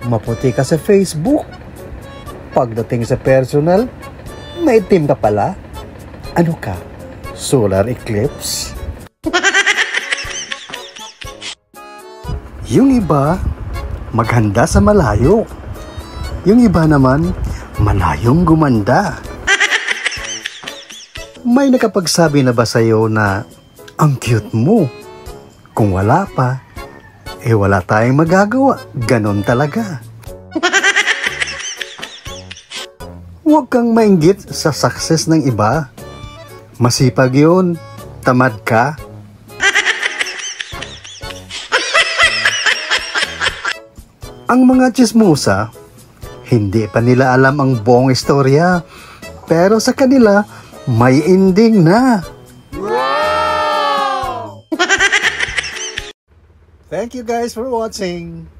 Maputi ka sa Facebook. Pagdating sa personal, maitim ka pala. Ano ka? Solar eclipse? Yung iba, maghanda sa malayo. Yung iba naman, malayong gumanda. May nakapagsabi na ba sa'yo na ang cute mo? Kung wala pa, wala tayong magagawa. Ganon talaga. Huwag kang mainggit sa success ng iba. Masipag yun. Tamad ka. Ang mga tsismusa, hindi pa nila alam ang buong istorya. Pero sa kanila, may ending na. Wow! Thank you guys for watching.